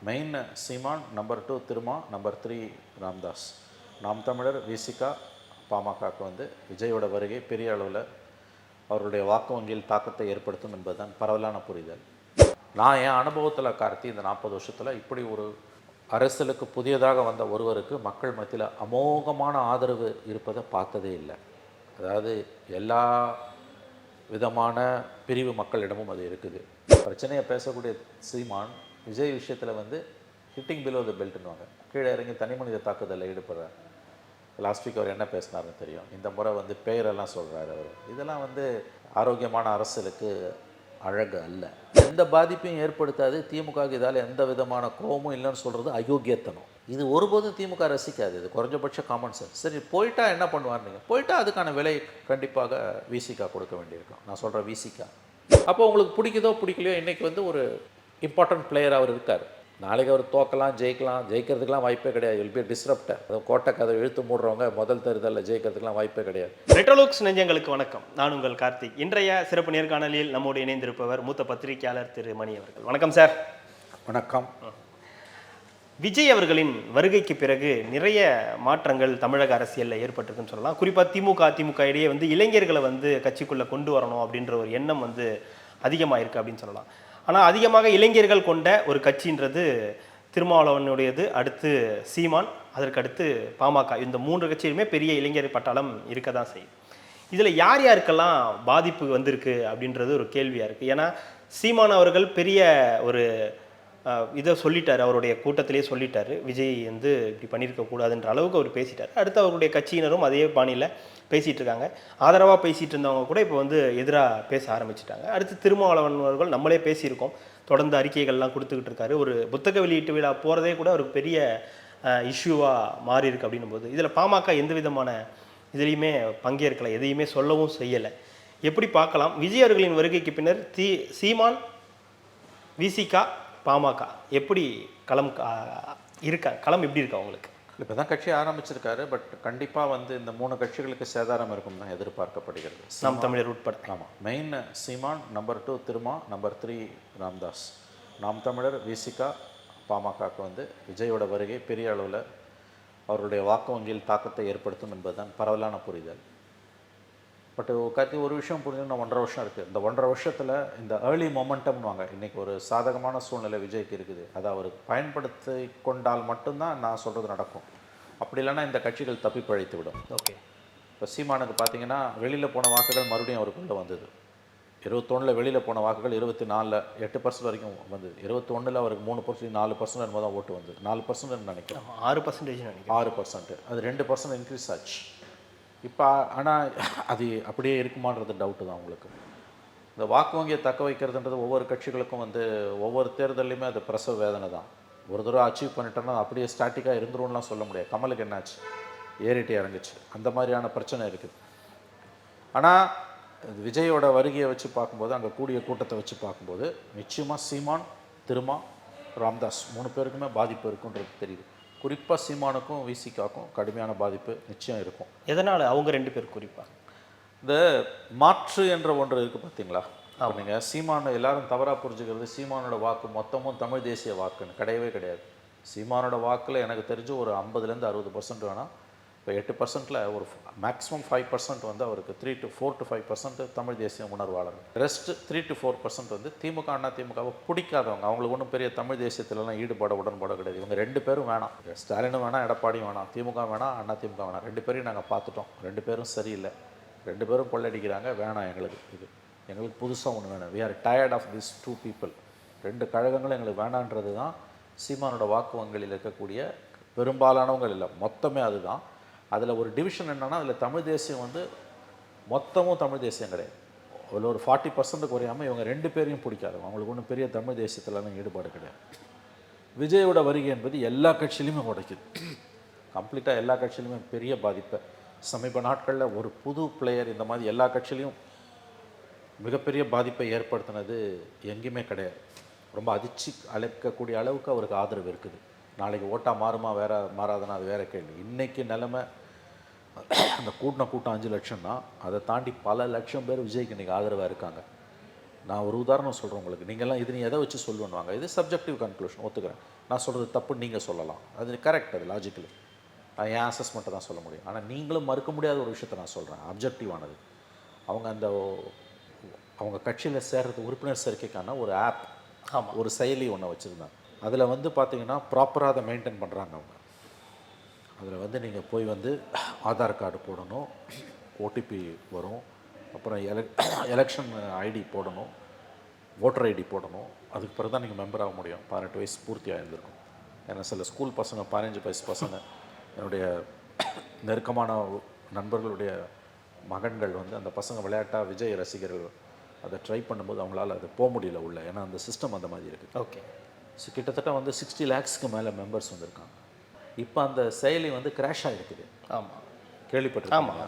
Main சீமான், number 2 Thiruma, number 3 Ramdas. நாம் தமிழர், விசிகா, பாமகவுக்கு வந்து விஜயோட வருகை பெரிய அளவில் அவருடைய வாக்கு வங்கியில் தாக்கத்தை ஏற்படுத்தும் என்பதுதான் பரவலான புரிதல். நான் என் அனுபவத்தில் கார்த்தி இந்த 40 வருஷத்தில் இப்படி ஒரு அரசியலுக்கு புதியதாக வந்த ஒருவருக்கு மக்கள் மத்தியில் அமோகமான ஆதரவு இருப்பதை பார்த்ததே இல்லை. அதாவது எல்லா விதமான பிரிவு மக்களிடமும் அது இருக்குது. பிரச்சனையை பேசக்கூடிய சீமான் விஜய் விஷயத்தில் வந்து ஹிட்டிங் பிலோ த பெல்ட்னுவாங்க, கீழே இறங்கி தனி மனித தாக்குதலில் ஈடுபடுறார். லாஸ்ட் வீக் அவர் என்ன பேசினார்னு தெரியும். இந்த முறை வந்து பெயரெல்லாம் சொல்கிறாரு அவர். இதெல்லாம் வந்து ஆரோக்கியமான அரசியலுக்கு அழகு அல்ல. எந்த பாதிப்பையும் ஏற்படுத்தாது. திமுகவுக்கு இதால் எந்த விதமான கோபமும் இல்லைன்னு சொல்கிறது அயோக்கியத்தனம். இது ஒருபோதும் திமுக ரசிக்காது. இது குறைஞ்சபட்ச காமன் சென்ஸ். சரி, போயிட்டா என்ன பண்ணுவார்? நீங்கள் போயிட்டா அதுக்கான விலை கண்டிப்பாக விசிகா கொடுக்க வேண்டியிருக்கும். நான் சொல்கிறேன் விசிகா. அப்போ உங்களுக்கு பிடிக்குதோ பிடிக்கலையோ இன்றைக்கி வந்து ஒரு இம்பார்ட்டன்ட் பிளேயர் அவர் இருக்கார். நாளைக்கு அவர் தோக்கலாம், ஜெயிக்கிறதுக்கெலாம் வாய்ப்பே கிடையாது. Will be disruptor. கோட்டை கதை இழுத்து மூடுறவங்க முதல் தேர்தலில் ஜெயிக்கிறதுக்கெலாம் வாய்ப்பே கிடையாது. ரெட்ரோலுக்ஸ் நெஞ்சங்களுக்கு வணக்கம். நான் உங்கள் கார்த்திக். இன்றைய சிறப்பு நேர்காணலில் நம்மோடு இணைந்திருப்பவர் மூத்த பத்திரிகையாளர் திரு மணி அவர்கள். வணக்கம் சார். வணக்கம். விஜய் அவர்களின் வருகைக்கு பிறகு நிறைய மாற்றங்கள் தமிழக அரசியலில் ஏற்பட்டிருக்குன்னு சொல்லலாம். குறிப்பாக அதிமுக இடையே வந்து இளைஞர்களை வந்து கட்சிக்குள்ளே கொண்டு வரணும் அப்படின்ற ஒரு எண்ணம் வந்து அதிகமாக இருக்குது அப்படின்னு சொல்லலாம். ஆனால் அதிகமாக இளைஞர்கள் கொண்ட ஒரு கட்சின்றது திருமாவளவனுடையது, அடுத்து சீமான், அதற்கடுத்து பாமக. இந்த 3 கட்சியுமே பெரிய இளைஞர் பட்டாளம் இருக்க தான் செய்யும். இதில் யார் யாருக்கெல்லாம் பாதிப்பு வந்திருக்கு அப்படின்றது ஒரு கேள்வியாக இருக்குது. ஏன்னா சீமான் அவர்கள் பெரிய ஒரு இதை சொல்லிட்டார், அவருடைய கூட்டத்திலே சொல்லிட்டார், விஜய் வந்து இப்படி பண்ணியிருக்கக்கூடாதுன்ற அளவுக்கு அவர் பேசிட்டார். அடுத்து அவருடைய கட்சியினரும் அதே பாணியில் பேசிகிட்டு இருக்காங்க. ஆதரவாக பேசிகிட்டு இருந்தவங்க கூட இப்போ வந்து எதிராக பேச ஆரம்பிச்சிட்டாங்க. அடுத்து திருமாவளவன் அவர்கள் நம்மளே பேசியிருக்கோம், தொடர்ந்து அறிக்கைகள்லாம் கொடுத்துக்கிட்டு இருக்காரு. ஒரு புத்தக வெளியீட்டு விழா போகிறதே கூட ஒரு பெரிய இஷ்யூவாக மாறி இருக்கு அப்படின்னும் போது இதில் பாமக எந்த விதமான இதுலேயுமே பங்கேற்கலை, எதையுமே சொல்லவும் செய்யலை. எப்படி பார்க்கலாம் விஜய் அவர்களின் வருகைக்கு பின்னர் சீமான், விசிகா, பாமக எப்படி களம் எப்படி இருக்கா அவங்களுக்கு? இப்போ தான் கட்சி ஆரம்பிச்சிருக்காரு. பட் கண்டிப்பாக வந்து இந்த 3 கட்சிகளுக்கு சேதாரம் இருக்கும் தான் எதிர்பார்க்கப்படுகிறது. நாம் தமிழர் உட்பட. ஆமாம். மெயின் சீமான், நம்பர் 2 திருமா, நம்பர் 3 ராம்தாஸ். நாம் தமிழர், விசிகா, பாமகவுக்கு வந்து விஜயோட வருகை பெரிய அளவில் அவருடைய வாக்கு வங்கியில் தாக்கத்தை ஏற்படுத்தும் என்பதுதான் பரவலான புரிதல். பட் கத்தி ஒரு விஷயம் புரிஞ்சுன்னா 1.5 வருஷம் இருக்குது. இந்த 1.5 வருஷத்தில் இந்த ஏர்லி மொமெண்டம்னுவாங்க. இன்றைக்கி ஒரு சாதகமான சூழ்நிலை விஜய்க்கு இருக்குது. அதை அவர் பயன்படுத்தி கொண்டால் மட்டும்தான் நான் சொல்கிறது நடக்கும். அப்படி இல்லைன்னா இந்த கட்சிகள் தப்பி பழைத்து விடும். ஓகே. இப்போ சீமானுக்கு பார்த்தீங்கன்னா வெளியில் போன வாக்குகள் மறுபடியும் அவருக்குள்ளே வந்தது. 21 வெளியில் போன வாக்குகள் 24 8% வரைக்கும் வந்தது. 21 அவருக்கு 3% 4% என்னமோ தான் ஓட்டு வந்தது. 4% நினைக்கிறேன். 6% நினைக்கிறேன். 6%. அது 2% இன்க்ரீஸ் ஆச்சு. இப்போ ஆனால் அது அப்படியே இருக்குமான்றது டவுட்டு தான் உங்களுக்கு. இந்த வாக்கு வங்கியை தக்க வைக்கிறதுன்றது ஒவ்வொரு கட்சிகளுக்கும் வந்து ஒவ்வொரு தேர்தலையுமே அது பிரசவ வேதனை தான். ஒரு தடவை அச்சீவ் பண்ணிட்டோன்னா அப்படியே ஸ்டாட்டிக்காக இருந்துரும்லாம் சொல்ல முடியாது. கமலுக்கு என்னாச்சு, ஏறிட்டு இறங்குச்சு, அந்த மாதிரியான பிரச்சனை இருக்குது. ஆனால் விஜயோட வருகையை வச்சு பார்க்கும்போது, அங்கே கூடிய கூட்டத்தை வச்சு பார்க்கும்போது நிச்சயமாக சீமான், திருமா, ராம்தாஸ் 3 பேருக்குமே பாதிப்பு இருக்குன்றது தெரியுது. குறிப்பாக சீமானுக்கும் விசிகாக்கும் கடுமையான பாதிப்பு நிச்சயம் இருக்கும். எதனால் அவங்க 2 பேர் குறிப்பாக? இந்த மாற்று என்ற ஒன்று இருக்குது பார்த்தீங்களா? நீங்கள் சீமானை எல்லாரும் தவறாக புரிஞ்சுக்கிறது, சீமானோட வாக்கு மொத்தமும் தமிழ் தேசிய வாக்குன்னு கிடையவே கிடையாது. சீமானோட வாக்கில் எனக்கு தெரிஞ்சு ஒரு 50% 60% வேணாம். இப்போ 8%ல் ஒரு மேக்ஸிமம் 5% வந்து அவருக்கு 4 to 5% தமிழ் தேசிய உணர்வாளர்கள். ரெஸ்ட் 3 to 4% வந்து திமுக, அண்ணா திமுகவை பிடிக்காதவங்க. அவங்களுக்கு ஒன்றும் பெரிய தமிழ் தேசியத்திலலாம் உடன்பாடு கிடையாது. இவங்க 2 பேரும் வேணாம். ஸ்டாலினும் வேணாம், எடப்பாடியும் வேணாம், திமுக வேணாம், அண்ணா திமுக வேணாம். 2 பேரையும் நாங்கள் பார்த்துட்டோம். 2 பேரும் சரியில்லை, 2 பேரும் கொள்ளடிக்கிறாங்க, வேணாம் எங்களுக்கு. எங்களுக்கு புதுசாக ஒன்று வேணும். We are tired of this 2 people. 2 கழகங்களும் எங்களுக்கு வேணான்றது தான் சீமானோட வாக்கு வங்கியில் இருக்கக்கூடிய பெரும்பாலானவங்க இல்லை, மொத்தமே அதுதான். அதில் ஒரு டிவிஷன் என்னென்னா, அதில் தமிழ் தேசியம் வந்து மொத்தமும் தமிழ் தேசியம் கிடையாது. அதில் ஒரு 40% குறையாமல் இவங்க 2 பேரையும் பிடிக்காதவங்க. அவங்களுக்கு ஒன்றும் பெரிய தமிழ் தேசியத்திலலாம் ஈடுபாடு கிடையாது. விஜயோட வருகை என்பது எல்லா கட்சியிலையுமே உடைக்குது. கம்ப்ளீட்டாக எல்லா கட்சியிலுமே பெரிய பாதிப்பை சமீப நாட்களில் ஒரு புது பிளேயர் இந்த மாதிரி எல்லா கட்சியிலையும் மிகப்பெரிய பாதிப்பை ஏற்படுத்தினது எங்கேயுமே கிடையாது. ரொம்ப அதிர்ச்சி அழைக்கக்கூடிய அளவுக்கு அவருக்கு ஆதரவு இருக்குது. நாளைக்கு ஓட்டாக மாறாதுன்னா அது வேறு கேள்வி. இன்றைக்கி நிலைமை அந்த கூட்டம் 5 லட்சம்னா அதை தாண்டி பல லட்சம் பேர் விஜய்க்கு இன்றைக்கி ஆதரவாக இருக்காங்க. நான் ஒரு உதாரணம் சொல்கிறேன் உங்களுக்கு. நீங்கள்லாம் இது நீ எதை வச்சு சொல்லுவாங்க, இது சப்ஜெக்டிவ் கன்க்ளூஷன் ஒத்துக்கிறேன். நான் சொல்கிறது தப்புன்னு நீங்கள் சொல்லலாம், அது கரெக்ட், அது லாஜிக்கலி நான் என் அசஸ்மெண்ட்டை தான் சொல்ல முடியும். ஆனால் நீங்களும் மறுக்க முடியாத ஒரு விஷயத்தை நான் சொல்கிறேன், அப்ஜெக்டிவானது. அவங்க கட்சியில் சேர்றது உறுப்பினர் சேர்க்கைக்கான ஒரு ஆப், ஆமாம், ஒரு செயலி ஒன்று வச்சுருந்தாங்க. அதில் வந்து பார்த்தீங்கன்னா ப்ராப்பராக அதை மெயின்டைன் பண்ணுறாங்க அவங்க. அதில் வந்து நீங்கள் போய் வந்து ஆதார் கார்டு போடணும், ஓடிபி வரும், அப்புறம் எலெக்ஷன் ஐடி போடணும், ஓட்டர் ஐடி போடணும். அதுக்கு பிறகு தான் நீங்கள் மெம்பர் ஆக முடியும். 18 வயசு பூர்த்தி ஆகியிருந்திருக்கும். ஏன்னா சில ஸ்கூல் பசங்க 15 வயசு பசங்க, என்னுடைய நெருக்கமான நண்பர்களுடைய மகன்கள் வந்து அந்த பசங்க விளையாட்டாக விஜய் ரசிகர்கள் அதை ட்ரை பண்ணும்போது அவங்களால அது போக முடியல உள்ள, ஏன்னா அந்த சிஸ்டம் அந்த மாதிரி இருக்குது. ஓகே. ஸோ கிட்டத்தட்ட வந்து 60 lakhsக்கு மேலே மெம்பர்ஸ் வந்திருக்காங்க. இப்போ அந்த செயலி வந்து கிராஷ் ஆகிருக்குது. ஆமாம், கேள்விப்பட்டிருக்காங்க.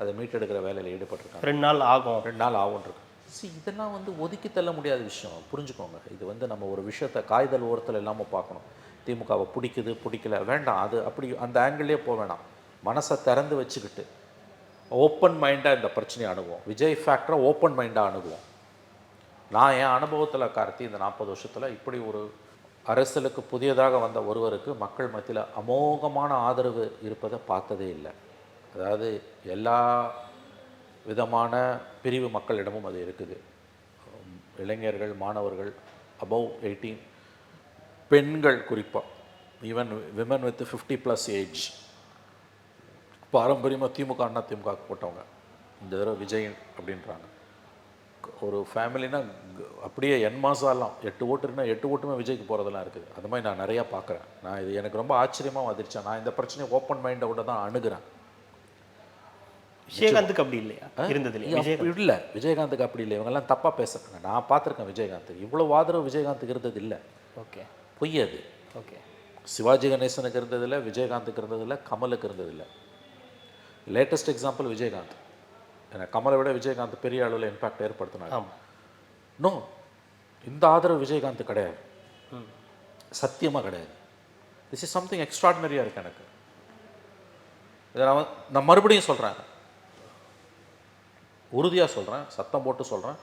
அதை மீட்டெடுக்கிற வேலையில் ஈடுபட்டிருக்காங்க. 2 நாள் ஆகும். 2 நாள் ஆகும்ன்றிருக்கு. இதெல்லாம் வந்து ஒதுக்கி தள்ள முடியாத விஷயம், புரிஞ்சுக்கோங்க. இது வந்து நம்ம ஒரு விஷயத்தை காய்தல் ஓரத்தில் இல்லாமல் பார்க்கணும். திமுகவை பிடிக்குது பிடிக்கல வேண்டாம், அது அப்படி அந்த ஆங்கிள்லேயே போக வேணாம். மனசை திறந்து வச்சுக்கிட்டு ஓப்பன் மைண்டாக இந்த பிரச்சனையை அணுகுவோம். விஜய் ஃபேக்டரை ஓப்பன் மைண்டாக அணுகுவோம். நான் என் அனுபவத்தில் கார்த்தி இந்த 40 வருஷத்தில் இப்படி ஒரு அரசியலுக்கு புதியதாக வந்த ஒருவருக்கு மக்கள் மத்தியில் அமோகமான ஆதரவு இருப்பதை பார்த்ததே இல்லை. அதாவது எல்லா விதமான பிரிவு மக்களிடமும் அது இருக்குது. இளைஞர்கள், மாணவர்கள், அபவ் 18, பெண்கள் குறிப்பாக, ஈவன் விமன் வித் 50+ ஏஜ், பாரம்பரியமாக திமுக அண்ணா திமுக போட்டவங்க இந்த தடவை விஜய் அப்படின்றாங்க. ஒரு ஃபேமிலினா அப்படியே என் மாதம்லாம் 8 ஓட்டு இருக்குன்னா 8 ஓட்டுமே விஜய்க்கு போகிறதெல்லாம் இருக்குது. அது மாதிரி நான் நிறையா பார்க்குறேன். நான் இது எனக்கு ரொம்ப ஆச்சரியமாக வந்துருச்சேன். நான் இந்த பிரச்சனையை ஓப்பன் மைண்டோட தான் அணுகிறேன். விஜயகாந்துக்கு அப்படி இல்லையா இருந்தது? இல்லை, விஜயகாந்துக்கு அப்படி இல்லை. இவங்கெல்லாம் தப்பாக பேசுகிறாங்க. நான் பார்த்துருக்கேன் விஜயகாந்துக்கு இவ்வளோ ஆதரவு விஜயகாந்துக்கு இருந்தது இல்லை. ஓகே, பொய் அது. ஓகே. சிவாஜி கணேசனுக்கு இருந்ததில்லை, விஜயகாந்துக்கு இருந்ததில்லை, கமலுக்கு இருந்ததில்லை. Latest example Vijayakanth. ஏன்னா கமலை விட விஜயகாந்த் பெரிய அளவில் இம்பேக்ட் ஏற்படுத்தினாங்க. ஆமாம். நோ, இந்த ஆதரவு விஜயகாந்த் கிடையாது, சத்தியமாக கிடையாது. திஸ் இஸ் சம்திங் எக்ஸ்ட்ராடினரியாக இருக்குது எனக்கு. இதை நான் மறுபடியும் சொல்கிறேன், உறுதியாக சொல்கிறேன், சத்தம் போட்டு சொல்கிறேன்.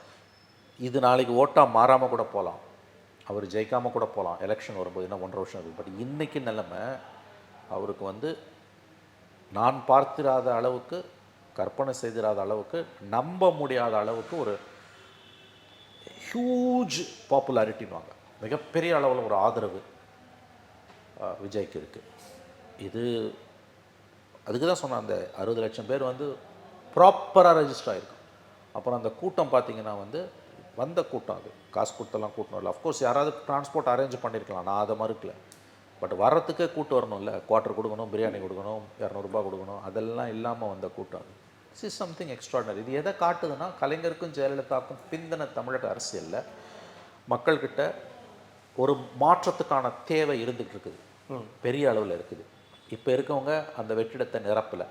இது நாளைக்கு ஓட்டாக மாறாமல் கூட போகலாம், அவர் ஜெயிக்காமல் கூட போகலாம். எலெக்ஷன் வரும்போது இன்னும் 1.5 வருஷம் இருக்குது. பட் இன்றைக்கி நிலைமை அவருக்கு வந்து நான் பார்த்திராத அளவுக்கு, கற்பனை செய்திராத அளவுக்கு, நம்ப முடியாத அளவுக்கு ஒரு ஹியூஜ் பாப்புலாரிட்டின்வாங்க, மிகப்பெரிய அளவில் ஒரு ஆதரவு விஜய்க்கு இருக்குது. இது அதுக்கு தான் சொன்னேன், அந்த 60 லட்சம் பேர் வந்து ப்ராப்பராக ரெஜிஸ்டர் ஆகிருக்கும். அப்புறம் அந்த கூட்டம் பார்த்திங்கன்னா வந்து வந்த கூட்டம், அது காசு கொடுத்தெல்லாம் கூட்டணும் இல்லை. அஃப்கோர்ஸ் யாராவது டிரான்ஸ்போர்ட் அரேஞ்ச் பண்ணியிருக்கலாம், நான் அதை மறுக்கல. பட் வர்றதுக்கே கூட்டு வரணும்ல, குவார்ட்டர் கொடுக்கணும், பிரியாணி கொடுக்கணும், 200 ரூபாய் கொடுக்கணும், அதெல்லாம் இல்லாமல் வந்த கூட்டம். This is something extraordinary. இது எதை காட்டுதுன்னா, கலைஞருக்கும் ஜெயலலிதாவுக்கும் பிந்தின தமிழக அரசியலில் மக்கள்கிட்ட ஒரு மாற்றத்துக்கான தேவை இருந்துகிட்டு இருக்குது, பெரிய அளவில் இருக்குது. இப்போ இருக்கவங்க அந்த வெற்றிடத்தை நிரப்பலை.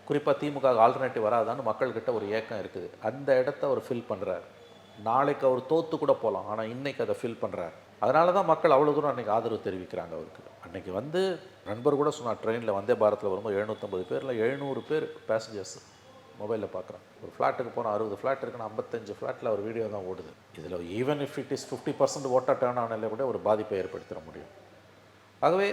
குறிப்பாக திமுக ஆல்டர்னேட்டிவ் வராதான்னு மக்கள்கிட்ட ஒரு ஏக்கம் இருக்குது. அந்த இடத்த அவர் ஃபில் பண்ணுறார். நாளைக்கு அவர் தோற்று கூட போகலாம், ஆனால் இன்றைக்கி அதை ஃபில் பண்ணுறார். அதனால தான் மக்கள் அவ்வளோ தூரம் அன்றைக்கி ஆதரவு தெரிவிக்கிறாங்க அவருக்கு. அன்றைக்கி வந்து நண்பர் கூட சொன்னார், ட்ரெயினில் வந்தே பாரத்தில் வரும்போது 750 பேரில் 700 பேர் பேசஞ்சர்ஸ் மொபைலில் பார்க்குறேன். ஒரு ஃப்ளாட்டுக்கு போனால் 60 ஃப்ளாட் இருக்குன்னா 55 ஃப்ளாட்டில் ஒரு வீடியோ தான் ஓடுது. இதில் ஈவன் இஃப் இட் இஸ் 50% ஓட்டாக டேர்ன் ஆனாலே கூட ஒரு பாதிப்பை ஏற்படுத்திட முடியும். ஆகவே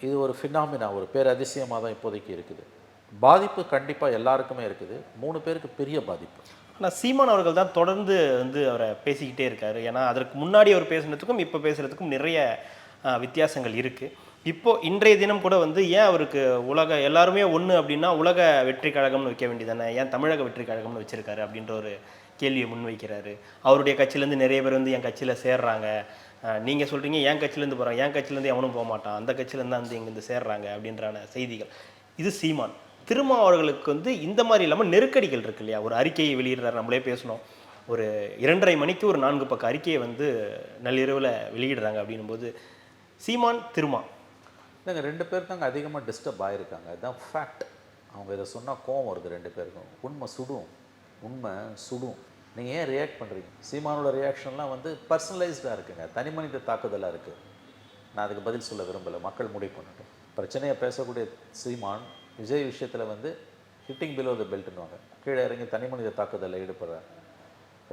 இது ஒரு ஃபினாமினா, ஒரு பேரதிசயமாக தான் இப்போதைக்கு இருக்குது. பாதிப்பு கண்டிப்பாக எல்லாருக்குமே இருக்குது. 3 பேருக்கு பெரிய பாதிப்பு. ஆனால் சீமான் அவர்கள் தான் தொடர்ந்து வந்து அவரை பேசிக்கிட்டே இருக்காரு. ஏன்னா அதற்கு முன்னாடி அவர் பேசுனதுக்கும் இப்போ பேசுகிறதுக்கும் நிறைய வித்தியாசங்கள் இருக்குது. இப்போது இன்றைய தினம் கூட வந்து ஏன் அவருக்கு உலக எல்லாருமே ஒன்று அப்படின்னா உலக வெற்றி கழகம்னு வைக்க வேண்டியதானே, ஏன் தமிழக வெற்றி கழகம்னு வச்சுருக்காரு அப்படின்ற ஒரு கேள்வியை முன்வைக்கிறாரு. அவருடைய கட்சியிலேருந்து நிறைய பேர் வந்து என் கட்சியில் சேர்றாங்க, நீங்கள் சொல்கிறீங்க என் கட்சியிலேருந்து போகிறாங்க, என் கட்சியிலேருந்து எவனும் போக மாட்டான், அந்த கட்சியிலேருந்து வந்து இங்கேருந்து சேர்றாங்க அப்படின்றான செய்திகள். இது சீமான். திருமாவர்களுக்கு வந்து இந்த மாதிரி இல்லாமல் நெருக்கடிகள் இருக்கு இல்லையா? ஒரு அறிக்கையை வெளியிடுறாரு, நம்மளே பேசணும், ஒரு 2:30 மணிக்கு ஒரு 4 பக்க அறிக்கையை வந்து நள்ளிரவில் வெளியிடுறாங்க. அப்படின்னும் போது சீமான் திருமா இல்லைங்க, 2 பேர் தாங்க அதிகமாக டிஸ்டர்ப் ஆகிருக்காங்க. அதுதான் ஃபேக்ட். அவங்க இதை சொன்னால் கோவம் வருது 2 பேருக்கும். உண்மை சுடும், உண்மை சுடும். நீங்கள் ஏன் ரியாக்ட் பண்ணுறீங்க? சீமானோட ரியாக்ஷன்லாம் வந்து பர்சனலைஸ்டாக இருக்குங்க, தனி மனித தாக்குதலாக இருக்குது. நான் அதுக்கு பதில் சொல்ல விரும்பலை, மக்கள் முடிவு பண்ணட்டும். பிரச்சனையை பேசக்கூடிய சீமான் விஜய் விஷயத்தில் வந்து ஹிட்டிங் பிலோ த பெல்ட்னுவாங்க, கீழே இறங்கி தனி மனித தாக்குதலில் ஈடுபடுறார்.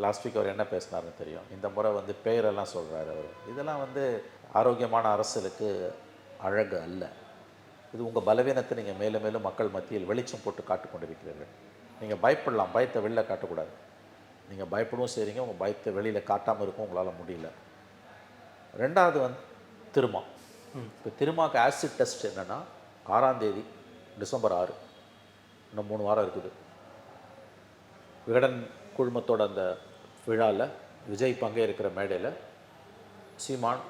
லாஸ்ட் வீக் அவர் என்ன பேசினாருன்னு தெரியும். இந்த முறை வந்து பெயரெல்லாம் சொல்கிறாரு அவர். இதெல்லாம் வந்து ஆரோக்கியமான அரசியலுக்கு அழகு அல்ல. இது உங்கள் பலவீனத்தை நீங்கள் மேலும் மேலும் மக்கள் மத்தியில் வெளிச்சம் போட்டு காட்டிக் கொண்டிருக்கிறீர்கள். நீங்கள் பயப்படலாம், பயத்தை வெளியில் காட்டக்கூடாது. நீங்கள் பயப்படவும் செய்கிறீங்க, உங்கள் பயத்தை வெளியில் காட்டாமல் இருக்கும் உங்களால் முடியல. ரெண்டாவது வந்து திருமா. இப்போ திருமாவுக்கு ஆசிட் டெஸ்ட் என்னென்னா 6ஆம் தேதி டிசம்பர் 6, இன்னும் 3 வாரம் இருக்குது. விகடன் குழுமத்தோட அந்த விழாவில் விஜய் பங்கேற்கிற மேடையில் சீமான்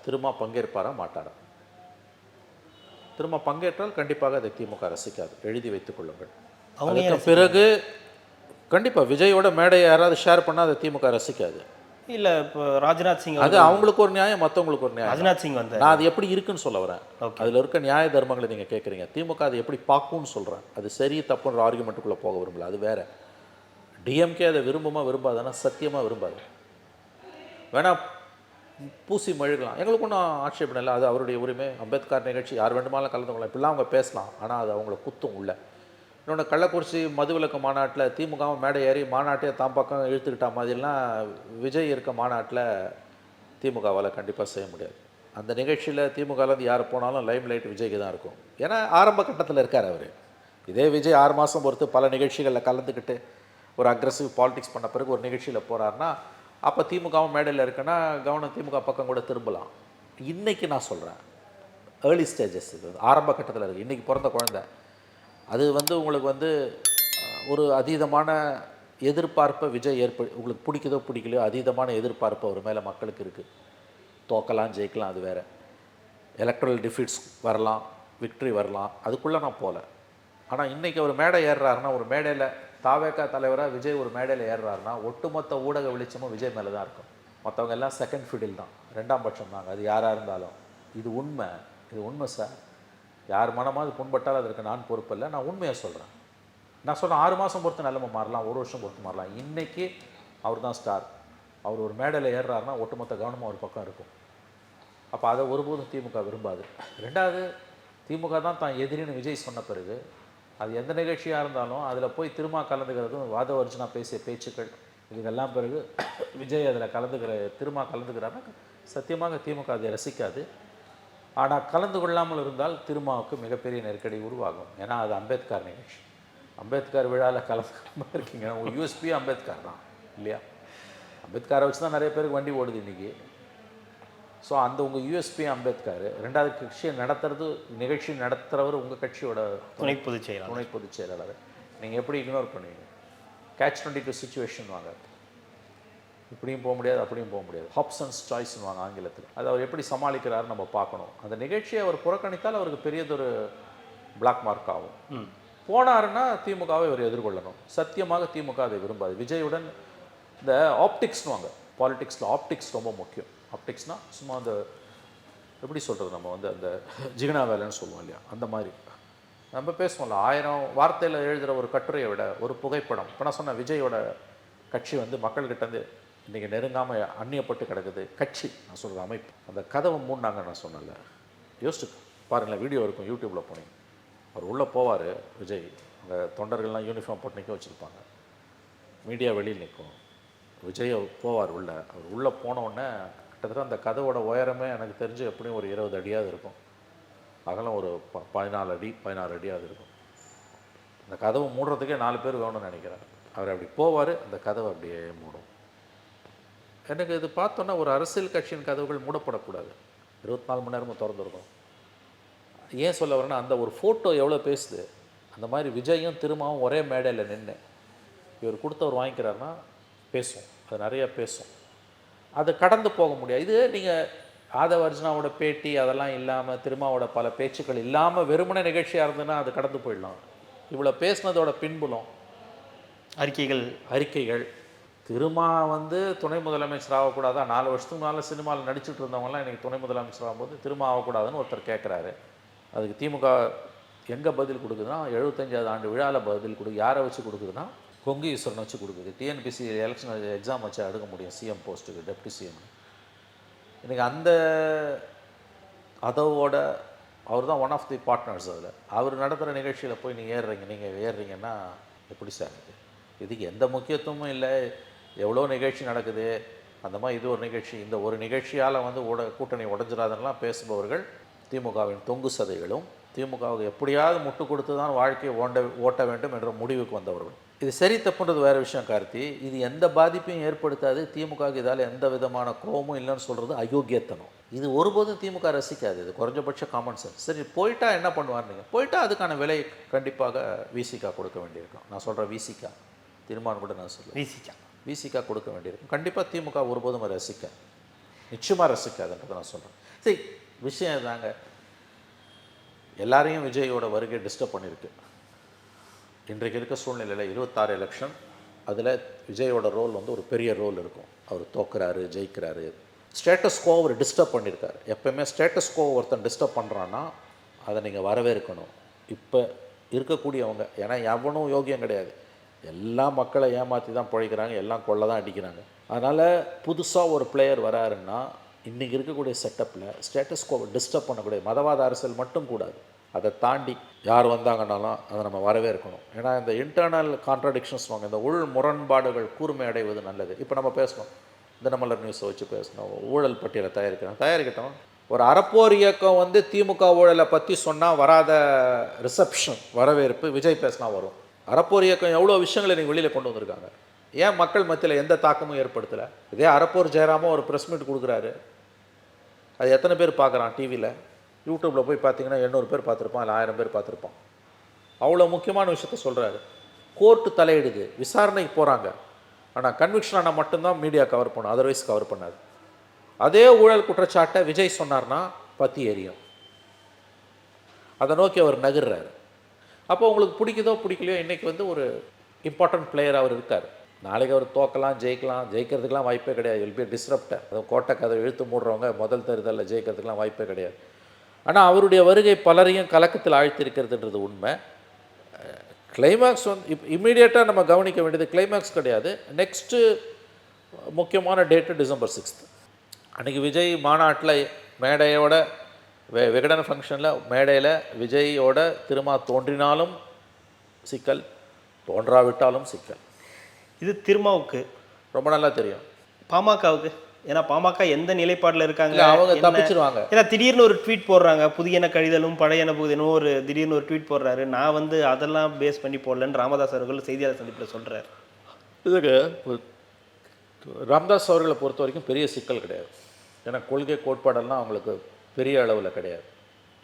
திருமா பங்கேற்பாரா மாட்டாரா? திரும்ப பங்கேற்றால் கண்டிப்பாக அதை திமுக ரசிக்காது, எழுதி வைத்துக் கொள்ளுங்கள். அதுக்கு பிறகு கண்டிப்பாக விஜயோட மேடையை யாராவது ஷேர் பண்ணால் அதை திமுக ரசிக்காது. இல்லை, இப்போ ராஜ்நாத் சிங் அது அவங்களுக்கு ஒரு நியாயம், மற்றவங்களுக்கு ஒரு நியாயம். ராஜ்நாத் சிங் வந்து நான் அது எப்படி இருக்குன்னு சொல்ல வரேன். அதில் இருக்க நியாய தர்மங்களை நீங்கள் கேட்குறீங்க. திமுக அதை எப்படி பார்க்கும்னு சொல்கிறேன். அது சரி தப்புன்ற ஆர்குமெண்ட்டுக்குள்ளே போக விரும்பல, அது வேற. டிஎம்கே அதை விரும்புமா விரும்பாதுன்னா சத்தியமாக விரும்பாது. வேணா பூசி மழுகலாம், எங்களுக்கு ஒன்றும் ஆட்சேபணம் இல்லை, அது அவருடைய உரிமை. அம்பேத்கர் நிகழ்ச்சி யார் வேண்டுமானாலும் கலந்து கொள்ளலாம், இப்படிலாம் அவங்க பேசலாம். ஆனால் அது அவங்கள குத்தும் உள்ள. இன்னொன்று, கள்ளக்குறிச்சி மதுவிலக்கு மாநாட்டில் திமுகவும் மேடை ஏறி மாநாட்டையே தாம் பக்கம் இழுத்துக்கிட்ட மாதிரிலாம் விஜய் இருக்க மாநாட்டில் திமுகவால் கண்டிப்பாக செய்ய முடியாது. அந்த நிகழ்ச்சியில் திமுகலேருந்து யார் போனாலும் லைம் லைட் விஜய்க்கு தான் இருக்கும். ஏன்னா ஆரம்ப கட்டத்தில் இருக்கார் அவர். இதே விஜய் 6 மாதம் பொறுத்து பல நிகழ்ச்சிகளில் கலந்துக்கிட்டு ஒரு அக்ரெசிவ் பாலிடிக்ஸ் பண்ண பிறகு ஒரு நிகழ்ச்சியில் போகிறாருன்னா அப்போ திமுகவும் மேடையில் இருக்குன்னா கவனம் திமுக பக்கம் கூட திரும்பலாம். இன்றைக்கி நான் சொல்கிறேன், ஏர்லி ஸ்டேஜஸ், இது ஆரம்ப கட்டத்தில் இருக்குது. இன்றைக்கி பிறந்த குழந்தை அது வந்து உங்களுக்கு வந்து ஒரு அதீதமான எதிர்பார்ப்பை விஜய் உங்களுக்கு பிடிக்குதோ பிடிக்கலையோ அதீதமான எதிர்பார்ப்பு அவர் மேலே மக்களுக்கு இருக்குது. தோக்கலாம் ஜெயிக்கலாம் அது வேறு, எலக்ட்ரல் டிஃபீட்ஸ் வரலாம், விக்ட்ரி வரலாம், அதுக்குள்ளே நான் போகல. ஆனால் இன்றைக்கி ஒரு மேடை ஏறுறாருன்னா, ஒரு மேடையில் தாவேகா தலைவராக விஜய் ஒரு மேடையில் ஏறுறாருன்னா ஒட்டுமொத்த ஊடக வெளிச்சமும் விஜய் மேலே தான் இருக்கும். மற்றவங்க எல்லாம் செகண்ட் ஃபீல்டில் தான், 2ஆம் பட்சம் தாங்க, அது யாராக இருந்தாலும். இது உண்மை சார். யார் மனமாவது புண்பட்டால் அதற்கு நான் பொறுப்பு இல்லை. நான் உண்மையை சொல்கிறேன். நான் சொல்கிறேன், 6 மாதம் பொறுத்து நிலைமை மாறலாம், 1 வருஷம் பொறுத்து மாறலாம். இன்றைக்கி அவர் தான் ஸ்டார். அவர் ஒரு மேடையில் ஏறுறாருன்னா ஒட்டுமொத்த கவனமும் ஒரு பக்கம் இருக்கும். அப்போ அதை ஒருபோதும் திமுக விரும்பாது. ரெண்டாவது, திமுக தான் எதிரின்னு விஜய் சொன்ன பிறகு அது எந்த நிகழ்ச்சியாக இருந்தாலும் அதில் போய் திரும்ப கலந்துக்கிறதும் வாத வர்ஜனா பேசிய பேச்சுக்கள் இதுக்கெல்லாம் பிறகு விஜய் அதில் திரும்ப கலந்துக்கிறாருன்னா சத்தியமாக திமுக அதை ரசிக்காது. ஆனால் கலந்து கொள்ளாமல் இருந்தால் திருமாவுக்கு மிகப்பெரிய நெருக்கடி உருவாகும். ஏன்னா அது அம்பேத்கர் நிகழ்ச்சி. அம்பேத்கர் விழாவில் கலந்துக்காமல் இருக்கீங்க, உங்கள் யூஎஸ்பி அம்பேத்கர் தான் இல்லையா? அம்பேத்கரை வச்சு தான் நிறைய பேருக்கு வண்டி ஓடுது இன்றைக்கி. ஸோ அந்த உங்கள் யூஎஸ்பி அம்பேத்கர். ரெண்டாவது, கட்சியை நிகழ்ச்சி நடத்துகிறவர் உங்கள் கட்சியோட துணை பொதுச் செயலாளர். நீங்கள் எப்படி இக்னோர் பண்ணுவீங்க? கேட்ச் 22 சிச்சுவேஷன் வாங்க. இப்படியும் போக முடியாது, அப்படியும் போக முடியாது. ஹாப்சன்ஸ் சாய்ஸ்னு வாங்க ஆங்கிலத்தில். அதை அவர் எப்படி சமாளிக்கிறாரு நம்ம பார்க்கணும். அந்த நிகழ்ச்சியை அவர் புறக்கணித்தால் அவருக்கு பெரியதொரு பிளாக் மார்க் ஆகும். போனாருன்னா திமுகவை அவர் எதிர்கொள்ளணும். சத்தியமாக திமுக அதை விரும்பாது. விஜயுடன் இந்த ஆப்டிக்ஸ்னு வாங்க, பாலிடிக்ஸில் ஆப்டிக்ஸ் ரொம்ப முக்கியம். ஆப்டிக்ஸ்னால் சும்மா அந்த எப்படி சொல்கிறது, நம்ம வந்து அந்த ஜிகனா வேலைன்னு சொல்லுவோம் இல்லையா, அந்த மாதிரி நம்ம பேசுவோம்ல. 1000 வார்த்தையில் எழுதுகிற ஒரு கட்டுரையை விட ஒரு புகைப்படம். இப்போ நான் சொன்ன விஜயோட கட்சி வந்து மக்கள்கிட்டேருந்து இன்றைக்கி நெருங்காமல் அந்நியப்பட்டு கிடக்குது. கட்சி நான் சொல்கிற அமைப்பு, அந்த கதவை மூடினாங்க நான் சொன்னல, யோசிச்சு பாருங்களேன். வீடியோ இருக்கும், யூடியூப்பில் போனீங்க. அவர் உள்ளே போவார் விஜய், அங்கே தொண்டர்கள்லாம் யூனிஃபார்ம் போட்டு நிற்க வச்சுருப்பாங்க, மீடியா வெளியில் நிற்கும். விஜய் போவார் உள்ளே. அவர் உள்ளே போனவுடனே கிட்டத்தட்ட அந்த கதவோட உயரமே எனக்கு தெரிஞ்சு எப்படியும் ஒரு 20 அடியாவது இருக்கும், அகலம் ஒரு 16 அடியாவது இருக்கும். அந்த கதவை மூடுறதுக்கே 4 பேர் வேணும்னு நினைக்கிறார். அவர் அப்படி போவார், அந்த கதவை அப்படியே மூடும். எனக்கு இது பார்த்தோன்னா ஒரு அரசியல் கட்சியின் கதவுகள் மூடப்படக்கூடாது, 24 மணி நேரமும் திறந்துருக்கும். ஏன் சொல்ல வரேன்னா, அந்த ஒரு ஃபோட்டோ எவ்வளோ பேசுது. அந்த மாதிரி விஜயும் திரும்பவும் ஒரே மேடையில் நின்று இவர் கொடுத்தவர் வாங்கிக்கிறாருன்னா பேசும், அது நிறையா பேசும். அது கடந்து போக முடியாது. இது நீங்கள் ஆதவ அர்ஜுனாவோட பேட்டி அதெல்லாம் இல்லாமல், திருமாவோட பல பேச்சுக்கள் இல்லாமல் வெறுமனே நிகழ்ச்சியாக இருந்ததுன்னா அது கடந்து போயிடலாம். இவ்வளோ பேசினதோட பின்புலம் அறிக்கைகள். திருமா வந்து துணை முதலமைச்சர் ஆகக்கூடாதா? 4 வருஷத்துக்கு முன்னால் சினிமாவில் நடிச்சுட்டு இருந்தவங்கலாம் இன்றைக்கி துணை முதலமைச்சர் ஆகும்போது திருமா ஆகக்கூடாதுன்னு ஒருத்தர் கேட்குறாரு. அதுக்கு திமுக எங்கே பதில் கொடுக்குதுன்னா, 75வது ஆண்டு விழாவில் பதில் யாரை வச்சு கொடுக்குதுன்னா, கொங்கு ஈஸ்வரனை வச்சு கொடுக்குது. டிஎன்பிசி எலெக்ஷன் எக்ஸாம் வச்சு அடுக்க முடியும் சிஎம் போஸ்ட்டுக்கு, டெப்டி சிஎம். இன்றைக்கி அதோட அவர் தான் ஒன் ஆஃப் தி பார்ட்னர்ஸ். அதில் அவர் நடத்துகிற நிகழ்ச்சியில் போய் நீங்கள் ஏறுறீங்கன்னா எப்படி சார் இதுக்கு எந்த முக்கியத்துவமும் இல்லை. எவ்வளோ நிகழ்ச்சி நடக்குது, அந்த மாதிரி இது ஒரு நிகழ்ச்சி, இந்த ஒரு நிகழ்ச்சியால் வந்து கூட்டணி உடஞ்சிடாதெல்லாம் பேசுபவர்கள் திமுகவின் தொங்கு சதைகளும் திமுகவுக்கு எப்படியாவது முட்டு கொடுத்து தான் வாழ்க்கையை ஓட்ட வேண்டும் என்ற முடிவுக்கு வந்தவர்கள். இது சரி தப்புன்றது வேறு விஷயம் கார்த்தி. இது எந்த பாதிப்பையும் ஏற்படுத்தாது. திமுகவுக்கு இதால் எந்த விதமான கோபமும் இல்லைன்னு சொல்கிறது அயோக்கியத்தனம். இது ஒருபோதும் திமுக ரசிக்காது. இது குறைஞ்சபட்ச காமன் சென்ஸ். சரி போயிட்டா என்ன பண்ணுவார் நீங்கள்? போயிட்டா அதுக்கான விலை கண்டிப்பாக விசிகா கொடுக்க வேண்டியிருக்கும். நான் சொல்கிறேன் விசிகா, தீர்மானம் கூட நான் சொல்லுவேன் விசிகா கொடுக்க வேண்டியிருக்கும். கண்டிப்பாக திமுக ஒருபோதும் நிச்சயமாக ரசிக்காதுன்றதை நான் சொல்கிறேன். சரி, விஷயம் தாங்க, எல்லாரையும் விஜயோட வருகை டிஸ்டர்ப் பண்ணியிருக்கு. இன்றைக்கு இருக்க சூழ்நிலையில் 26 எலெக்ஷன், அதில் விஜயோட ரோல் வந்து ஒரு பெரிய ரோல் இருக்கும். அவர் தோக்குறாரு, ஜெயிக்கிறாரு, ஸ்டேட்டஸ் கோ அவர் டிஸ்டர்ப் பண்ணியிருக்காரு. எப்போயுமே ஸ்டேட்டஸ் கோ ஒருத்தன் டிஸ்டர்ப் பண்ணுறான்னா அதை நீங்கள் வரவேற்கணும். இப்போ இருக்கக்கூடியவங்க, ஏன்னா எவனும் யோகியம் கிடையாது, எல்லா மக்களை ஏமாற்றி தான் பிழைக்கிறாங்க, எல்லாம் கொள்ள தான் அடிக்கிறாங்க. அதனால் புதுசாக ஒரு பிளேயர் வராருன்னா இன்றைக்கி இருக்கக்கூடிய செட்டப்பில் ஸ்டேட்டஸ் கோவை டிஸ்டர்ப் பண்ணக்கூடிய மதவாத அரசியல் மட்டும் கூடாது, அதை தாண்டி யார் வந்தாங்கன்னாலும் அதை நம்ம வரவேற்கணும். ஏன்னா இந்த இன்டர்னல் கான்ட்ரடிக்ஷன்ஸ் வாங்க, இந்த உள் முரண்பாடுகள் கூர்மை அடைவது நல்லது. இப்போ நம்ம பேசணும், தினமலர் நியூஸை வச்சு பேசணும், ஊழல் பட்டியலை தயாரிக்கட்டும். ஒரு அறப்போர் இயக்கம் வந்து திமுக ஊழலை பற்றி சொன்னால் வராத ரிசப்ஷன், வரவேற்பு விஜய் பேசினா வரும். அறப்போர் இயக்கம் எவ்வளோ விஷயங்களை நீங்கள் வெளியில் கொண்டு வந்திருக்காங்க. ஏன் மக்கள் மத்தியில் எந்த தாக்கமும் ஏற்படுத்தலை? இதே அறப்போர் ஜெயராமோ ஒரு ப்ரெஸ் மீட் கொடுக்குறாரு, அது எத்தனை பேர் பார்க்குறான் டிவியில்? யூடியூப்பில் போய் பார்த்தீங்கன்னா 800 பேர் பார்த்துருப்பான், இல்லை 1000 பேர் பார்த்துருப்பான். அவ்வளோ முக்கியமான விஷயத்த சொல்கிறாரு. கோர்ட்டு தலையிடுது, விசாரணைக்கு போகிறாங்க, ஆனால் கன்விக்ஷன் ஆனால் மட்டும்தான் மீடியா கவர் பண்ணும், அதர்வைஸ் கவர் பண்ணாது. அதே ஊழல் குற்றச்சாட்டை விஜய் சொன்னார்னா பற்றி எரியும். அதை நோக்கி அவர் நகர்றாரு. அப்போ உங்களுக்கு பிடிக்குதோ பிடிக்கலையோ, இன்றைக்கி வந்து ஒரு இம்பார்ட்டன்ட் பிளேயர் அவர் இருக்கார். நாளைக்கு அவர் தோக்கலாம், ஜெயிக்கிறதுக்கெலாம் வாய்ப்பே கிடையாது. Will be disruptor. அது கோட்டை கதை இழுத்து மூடுறவங்க முதல் தேர்தலில் ஜெயிக்கிறதுக்கெலாம் வாய்ப்பே கிடையாது. ஆனால் அவருடைய வருகை பலரையும் கலக்கத்தில் ஆழ்த்திருக்கிறதுன்றது உண்மை. கிளைமேக்ஸ் வந்து இம்மீடியட்டாக நம்ம கவனிக்க வேண்டியது கிளைமேக்ஸ் கிடையாது. நெக்ஸ்ட்டு முக்கியமான டேட்டு December 6. அன்றைக்கி விஜய் மாநாட்டில் மேடையோட விகடன் ஃபங்க்ஷனில் மேடையில் விஜயோட திரும்ப தோன்றினாலும் சிக்கல், தோன்றாவிட்டாலும் சிக்கல். இது திருமாவுக்கு ரொம்ப நல்லா தெரியும். பாமகவுக்கு, ஏன்னா பாமக எந்த நிலைப்பாடில் இருக்காங்க, அவங்க தப்பிச்சிருவாங்க. ஏன்னா திடீர்னு ஒரு ட்வீட் போடுறாங்க, புதியன கழிதலும் பழையன புதியனும் ஒரு திடீர்னு ஒரு ட்வீட் போடுறாரு. நான் வந்து அதெல்லாம் பேஸ் பண்ணி போடலன்னு ராமதாஸ் அவர்கள் செய்தியாளர் சந்திப்பில் சொல்கிறார். இதுக்கு ராமதாஸ் அவர்களை பொறுத்த வரைக்கும் பெரிய சிக்கல் கிடையாது. ஏன்னா கொள்கை கோட்பாடெல்லாம் அவங்களுக்கு பெரிய அளவில் கிடையாது.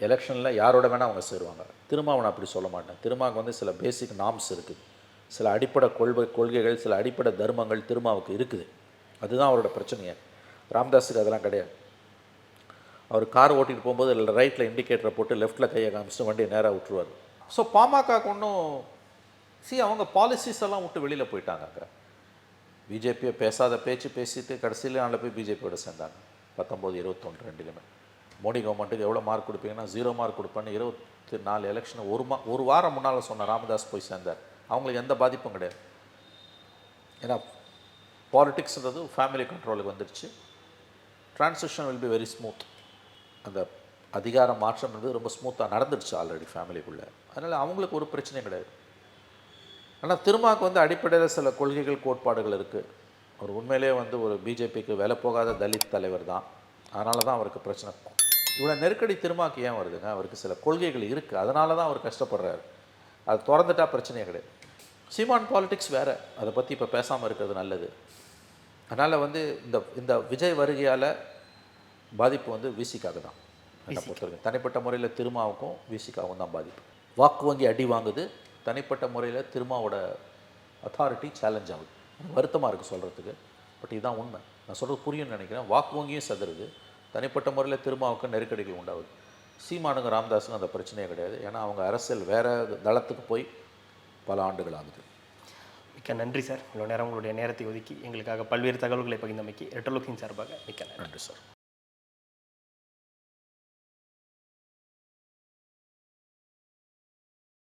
எலெக்ஷனில் யாரோட வேணால் அவங்க சேருவாங்க. திருமாவனை அப்படி சொல்ல மாட்டேன். திருமாவுக்கு வந்து சில பேசிக் நார்ம்ஸ் இருக்குது, சில அடிப்படை கொள்கைகள், சில அடிப்படை தர்மங்கள் திருமாவுக்கு இருக்குது. அதுதான் அவரோட பிரச்சனையே. ராமதாஸுக்கு அதெல்லாம் கிடையாது. அவர் கார் ஓட்டிகிட்டு போகும்போது ரைட்டில் இண்டிகேட்டரை போட்டு லெஃப்ட்டில் கையை காமிச்சிட்டு வண்டியை நேராக விட்டுருவார். ஸோ பாமகக்கு ஒன்றும் அவங்க பாலிசிஸ் எல்லாம் விட்டு வெளியில் போயிட்டாங்க. அங்கே பிஜேபியை பேசாத பேச்சு பேசிட்டு கடைசியில் நாளில் போய் பிஜேபியோட சேர்ந்தாங்க. 19, 21 ரெண்டுலையுமே. மோடி கவர்மெண்ட்டுக்கு எவ்வளோ மார்க் கொடுப்பீங்கன்னா 0 மார்க் கொடுப்பேன்னு 24 எலெக்ஷனை ஒரு வாரம் முன்னால் சொன்ன ராமதாஸ் போய் சேர்ந்தார். அவங்களுக்கு எந்த பாதிப்பும் கிடையாது. ஏன்னா பாலிட்டிக்ஸ்ன்றது ஃபேமிலி கண்ட்ரோலுக்கு வந்துடுச்சு. Transition will be very smooth. அந்த அதிகார மாற்றம்ன்றது ரொம்ப ஸ்மூத்தாக நடந்துடுச்சு ஆல்ரெடி ஃபேமிலிக்குள்ளே. அதனால் அவங்களுக்கு ஒரு பிரச்சனையும் கிடையாது. ஆனால் திருமாவுக்கு வந்து அடிப்படையில் சில கொள்கைகள் கோட்பாடுகள் இருக்குது. அவர் உண்மையிலே வந்து ஒரு பிஜேபிக்கு விலை போகாத தலித் தலைவர் தான். அதனால தான் அவருக்கு பிரச்சனை. இவ்வளோ நெருக்கடி திருமாவுக்கு ஏன் வருதுங்க? அவருக்கு சில கொள்கைகள் இருக்குது, அதனால தான் அவர் கஷ்டப்படுறாரு. அது திறந்துட்டா பிரச்சனையே கிடையாது. சீமான் பாலிடிக்ஸ் வேறு, அதை பற்றி இப்போ பேசாமல் இருக்கிறது நல்லது. அதனால் வந்து இந்த விஜய் வருகையால் பாதிப்பு வந்து விசிக்காக தான் என்னை பொறுத்தவரைக்கும். தனிப்பட்ட முறையில் திருமாவுக்கும் விசிக்காவும் தான் பாதிப்பு. வாக்கு வங்கி அடி வாங்குது, தனிப்பட்ட முறையில் திருமாவோட அத்தாரிட்டி சேலஞ்ச் ஆகுது. வருத்தமாக இருக்குது சொல்கிறதுக்கு, பட் இதுதான் உண்மை. நான் சொல்கிறது புரியும்னு நினைக்கிறேன். வாக்கு வங்கியும் சதுருது, தனிப்பட்ட முறையில் திருமாவுக்கு நெருக்கடிகள் உண்டாகுது. சீமானுங்க ராமதாஸுங்க அந்த பிரச்சனையே கிடையாது. ஏன்னா அவங்க அரசியல் வேறு தளத்துக்கு போய் பல ஆண்டுகள் ஆகுது. மிக்க நன்றி சார். இவ்வளோ நேரம் உங்களுடைய நேரத்தை ஒதுக்கி எங்களுக்காக பல்வேறு தகவல்களை பகிர்ந்தமைக்கு ரெட்டலோக்கின் சார்பாக மிக்க நன்றி சார்.